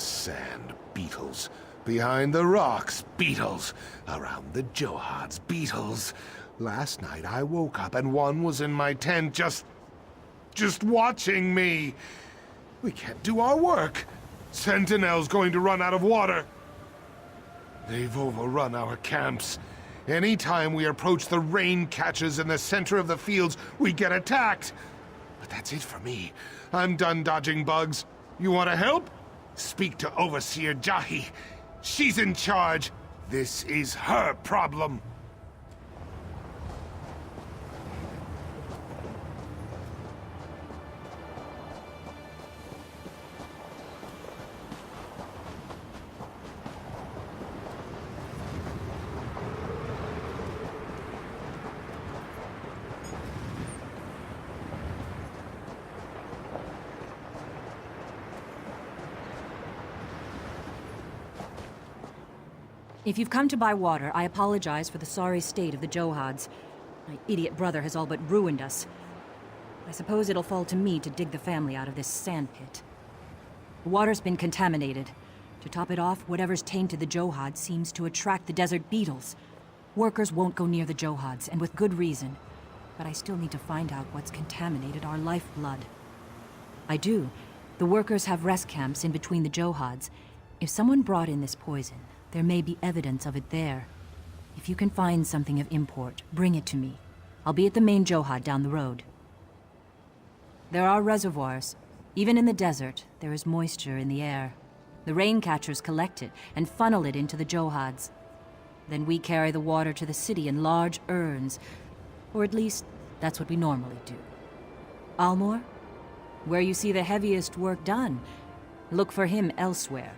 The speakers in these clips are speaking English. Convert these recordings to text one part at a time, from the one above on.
sand, beetles. Behind the rocks, beetles. Around the Johads, beetles. Last night I woke up and one was in my tent just watching me. We can't do our work. Sentinel's going to run out of water. They've overrun our camps. Anytime we approach the rain catches in the center of the fields, we get attacked. But that's it for me. I'm done dodging bugs. You want to help? Speak to Overseer Jahi. She's in charge. This is her problem. If you've come to buy water, I apologize for the sorry state of the Johads. My idiot brother has all but ruined us. I suppose it'll fall to me to dig the family out of this sandpit. The water's been contaminated. To top it off, whatever's tainted the Johads seems to attract the desert beetles. Workers won't go near the Johads, and with good reason. But I still need to find out what's contaminated our lifeblood. I do. The workers have rest camps in between the Johads. If someone brought in this poison, there may be evidence of it there. If you can find something of import, bring it to me. I'll be at the main Johad down the road. There are reservoirs. Even in the desert, there is moisture in the air. The rain catchers collect it and funnel it into the Johads. Then we carry the water to the city in large urns. Or at least, that's what we normally do. Almor? Where you see the heaviest work done, look for him elsewhere.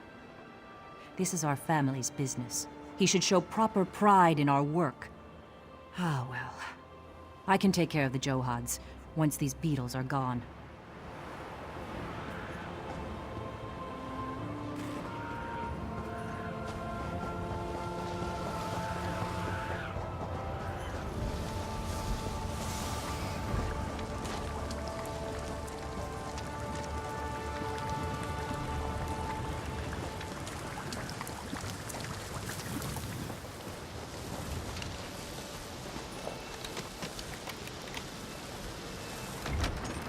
This is our family's business. He should show proper pride in our work. Ah, well. I can take care of the Johads once these beetles are gone.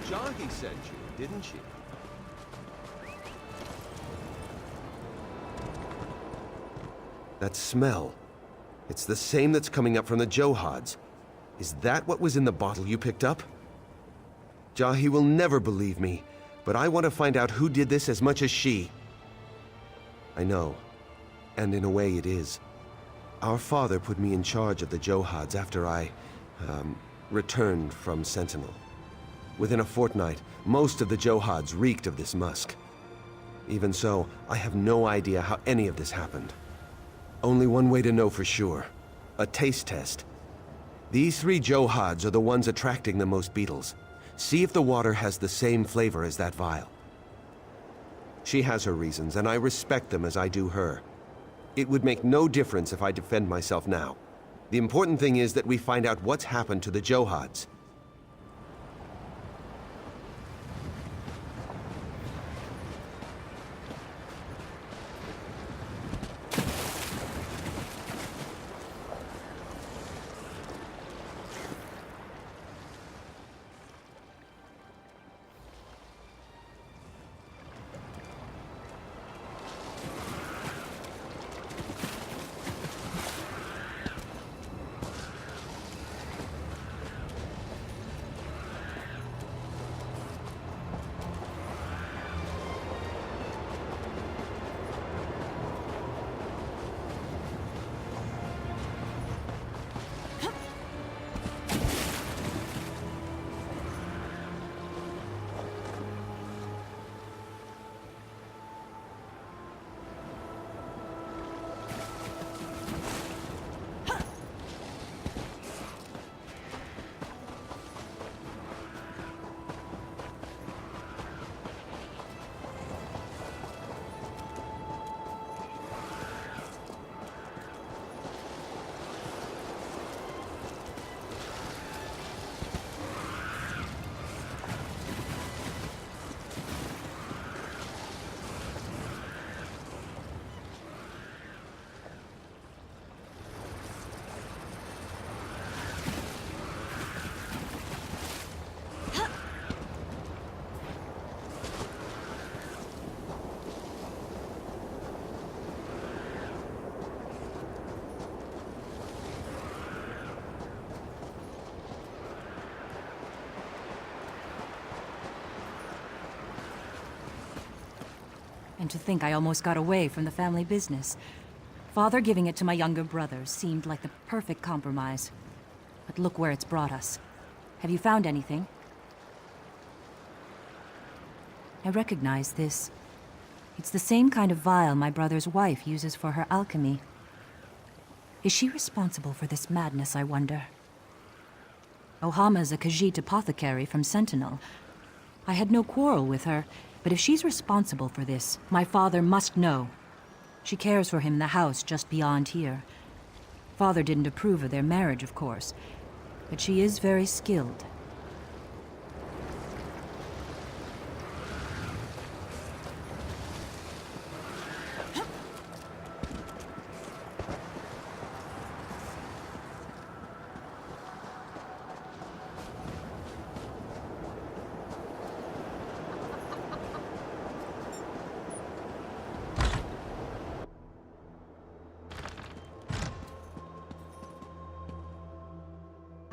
Jahi sent you, didn't she? That smell. It's the same that's coming up from the Johads. Is that what was in the bottle you picked up? Jahi will never believe me, but I want to find out who did this as much as she. I know, and in a way it is. Our father put me in charge of the Johads after I, returned from Sentinel. Within a fortnight, most of the Johads reeked of this musk. Even so, I have no idea how any of this happened. Only one way to know for sure. A taste test. These 3 Johads are the ones attracting the most beetles. See if the water has the same flavor as that vial. She has her reasons, and I respect them as I do her. It would make no difference if I defend myself now. The important thing is that we find out what's happened to the Johads. And to think I almost got away from the family business. Father giving it to my younger brother seemed like the perfect compromise. But look where it's brought us. Have you found anything? I recognize this. It's the same kind of vial my brother's wife uses for her alchemy. Is she responsible for this madness, I wonder? Ohama's a Khajiit apothecary from Sentinel. I had no quarrel with her, but if she's responsible for this, my father must know. She cares for him in the house just beyond here. Father didn't approve of their marriage, of course, but she is very skilled.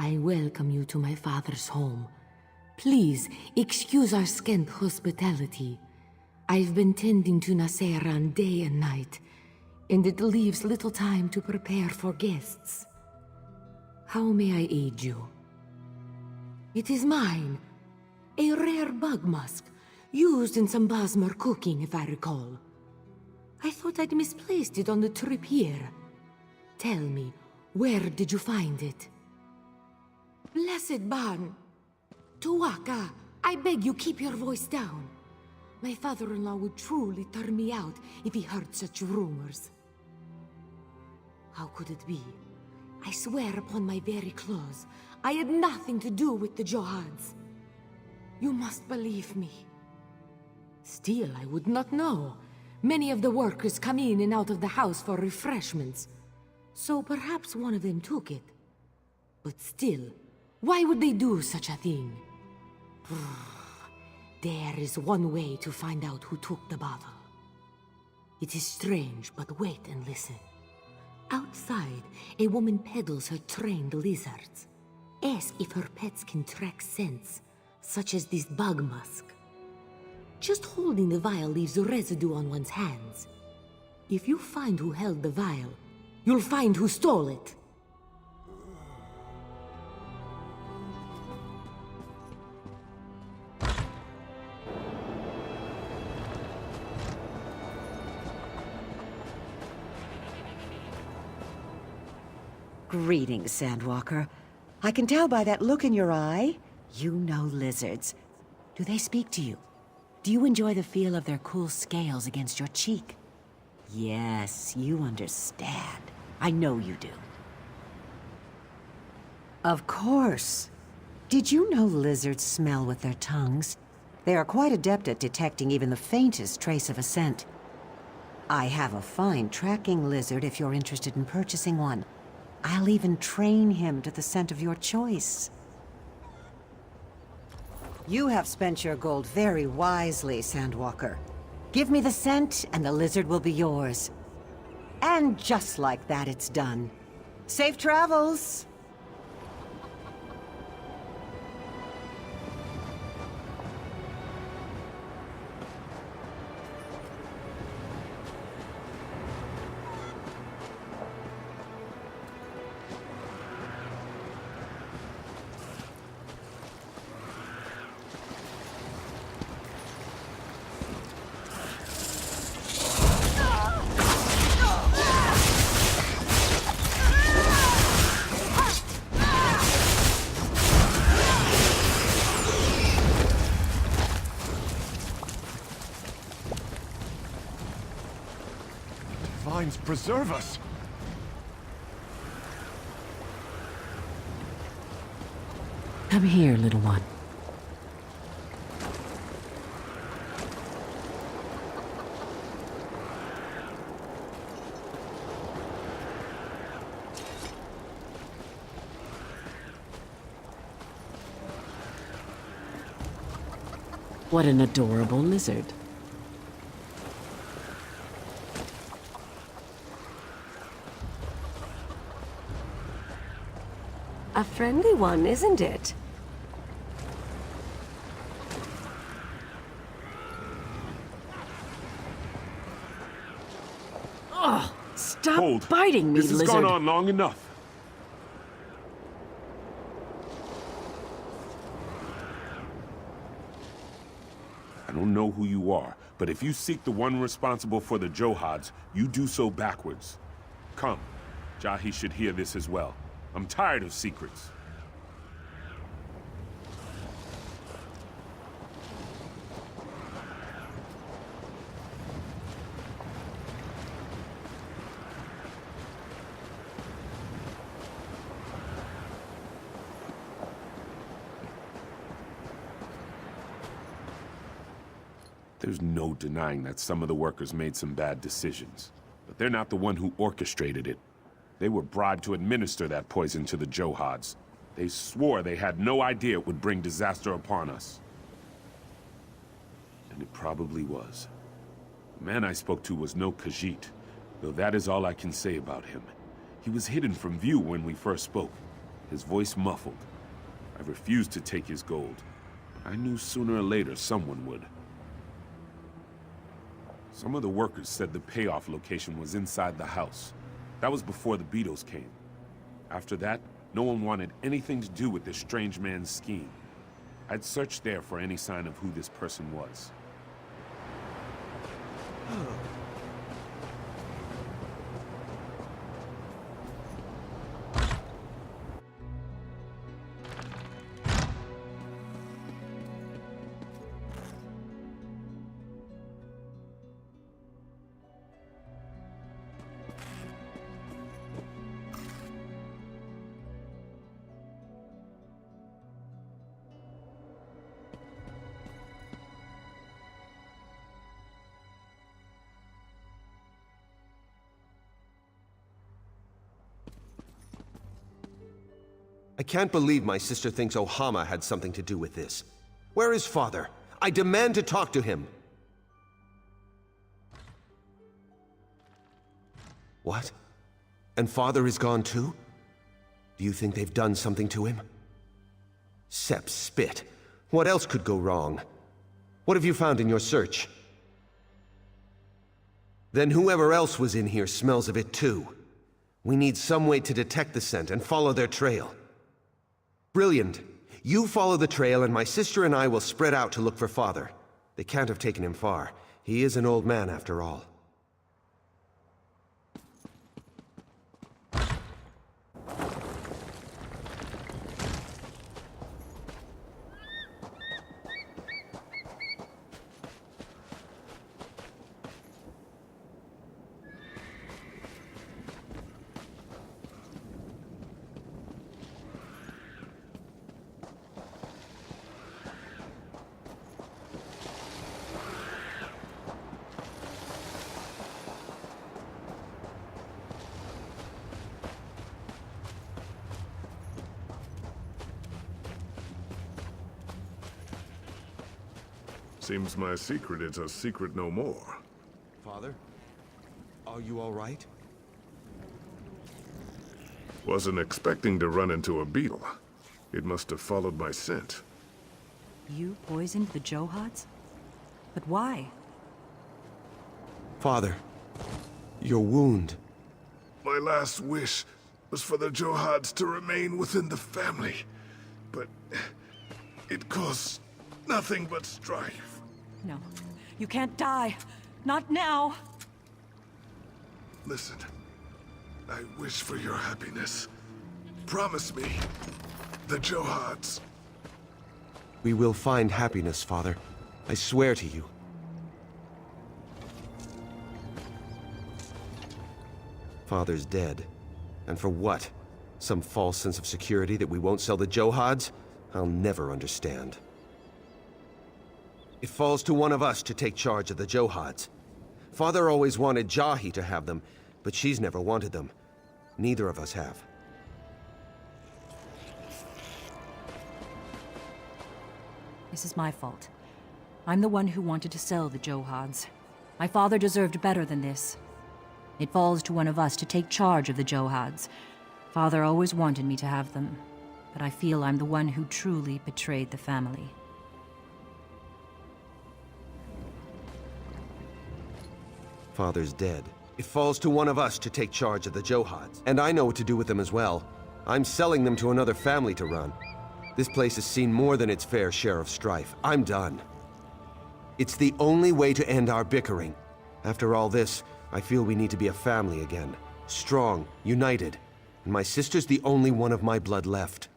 I welcome you to my father's home. Please, excuse our scant hospitality. I've been tending to Naseran day and night, and it leaves little time to prepare for guests. How may I aid you? It is mine. A rare bug musk, used in some Basmar cooking, if I recall. I thought I'd misplaced it on the trip here. Tell me, where did you find it? Blessed Ban! Tuwaka, I beg you keep your voice down. My father-in-law would truly turn me out if he heard such rumors. How could it be? I swear upon my very claws, I had nothing to do with the Johads. You must believe me. Still, I would not know. Many of the workers come in and out of the house for refreshments. So perhaps one of them took it. But still, why would they do such a thing? There is one way to find out who took the bottle. It is strange, but wait and listen. Outside, a woman peddles her trained lizards. Ask if her pets can track scents, such as this bug musk. Just holding the vial leaves a residue on one's hands. If you find who held the vial, you'll find who stole it. Greetings, Sandwalker. I can tell by that look in your eye, you know lizards. Do they speak to you? Do you enjoy the feel of their cool scales against your cheek? Yes, you understand. I know you do. Of course. Did you know lizards smell with their tongues? They are quite adept at detecting even the faintest trace of a scent. I have a fine tracking lizard if you're interested in purchasing one. I'll even train him to the scent of your choice. You have spent your gold very wisely, Sandwalker. Give me the scent, and the lizard will be yours. And just like that, it's done. Safe travels! Divines preserve us! Come here, little one. What an adorable lizard. A friendly one, isn't it? Stop Hold. biting me, This has lizard. gone on long enough. I don't know who you are, but if you seek the one responsible for the Johads, you do so backwards. Come. Jahi should hear this as well. I'm tired of secrets. There's no denying that some of the workers made some bad decisions. But they're not the one who orchestrated it. They were bribed to administer that poison to the Johads. They swore they had no idea it would bring disaster upon us. And it probably was. The man I spoke to was no Khajiit, though that is all I can say about him. He was hidden from view when we first spoke, his voice muffled. I refused to take his gold. I knew sooner or later someone would. Some of the workers said the payoff location was inside the house. That was before the beetles came. After that, no one wanted anything to do with this strange man's scheme. I'd searched there for any sign of who this person was. I can't believe my sister thinks Ohama had something to do with this. Where is Father? I demand to talk to him! What? And Father is gone too? Do you think they've done something to him? Sepp spit. What else could go wrong? What have you found in your search? Then whoever else was in here smells of it too. We need some way to detect the scent and follow their trail. Brilliant. You follow the trail and my sister and I will spread out to look for Father. They can't have taken him far. He is an old man after all. Seems my secret is a secret no more. Father? Are you all right? Wasn't expecting to run into a beetle. It must have followed my scent. You poisoned the Johads? But why? Father, your wound. My last wish was for the Johads to remain within the family. But it caused nothing but strife. No, you can't die. Not now. Listen, I wish for your happiness. Promise me, the Johads. We will find happiness, Father. I swear to you. Father's dead. And for what? Some false sense of security that we won't sell the Johads? I'll never understand. It falls to one of us to take charge of the Johads. Father always wanted Jahi to have them, but she's never wanted them. Neither of us have. This is my fault. I'm the one who wanted to sell the Johads. My father deserved better than this. It falls to one of us to take charge of the Johads. Father always wanted me to have them, but I feel I'm the one who truly betrayed the family. Father's dead. It falls to one of us to take charge of the Johads. And I know what to do with them as well. I'm selling them to another family to run. This place has seen more than its fair share of strife. I'm done. It's the only way to end our bickering. After all this, I feel we need to be a family again. Strong, united. And my sister's the only one of my blood left.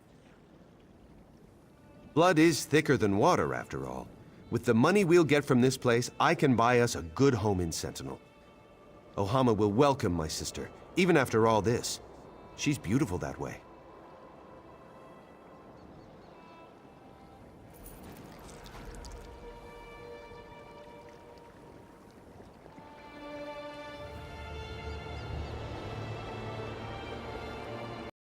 Blood is thicker than water, after all. With the money we'll get from this place, I can buy us a good home in Sentinel. Ohama will welcome my sister, even after all this. She's beautiful that way.